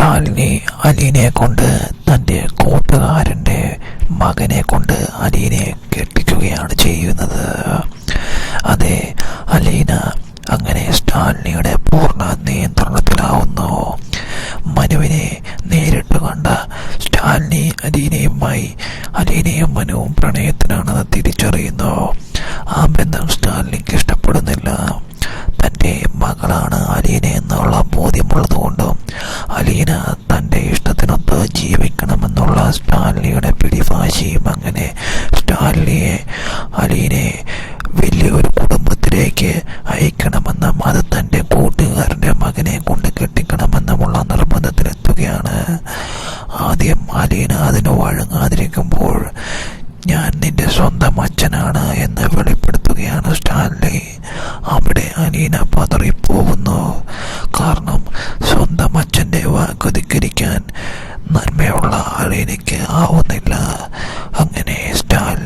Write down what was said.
സ്റ്റാലിനി അലീനെ കൊണ്ട് തൻ്റെ കൂട്ടുകാരൻ്റെ മകനെ കൊണ്ട് അലീനെ കെട്ടിക്കുകയാണ് ചെയ്യുന്നത്. അതെ, അലീന അങ്ങനെ സ്റ്റാലിനിയുടെ പൂർണ്ണ നിയന്ത്രണത്തിലാവുന്നു. മനുവിനെ നേരിട്ട് കണ്ട സ്റ്റാലിനി അലീനയും മനുവും പ്രണയത്തിലാണെന്ന് തിരിച്ചറിയുന്നു. ആ ബന്ധം സ്റ്റാലിനിക്ക് ഇഷ്ടപ്പെടുന്നില്ല. തൻ്റെ മകളാണ് അലീന എന്നുള്ള ബോധ്യമുള്ളതുകൊണ്ടും അലീന തൻ്റെ ഇഷ്ടത്തിനൊത്ത് ജീവിക്കണമെന്നുള്ള സ്റ്റാലിനിയുടെ പിടിവാശിയും അങ്ങനെ അലീനെ വലിയൊരു കുടുംബത്തിലേക്ക് അയക്കണമെന്നും അത് തൻ്റെ കൂട്ടുകാരൻ്റെ മകനെ കൊണ്ട് കെട്ടിക്കണമെന്നുമുള്ള നിർബന്ധത്തിലെത്തുകയാണ്. ആദ്യം അലീന അതിന് വഴങ്ങാതിരിക്കുമ്പോൾ ഞാൻ നിന്റെ സ്വന്തം അച്ഛനാണ് എന്ന് വെളിപ്പെടുത്തുകയാണ് സ്റ്റാലിനി. അവിടെ അലീന പതറിപ്പോകുന്നു. കാരണം സ്വന്തം അച്ഛൻ്റെ വാക്ക് ധിക്കരിക്കാൻ നന്മയുള്ള അലീനയ്ക്ക് ആവുന്നില്ല.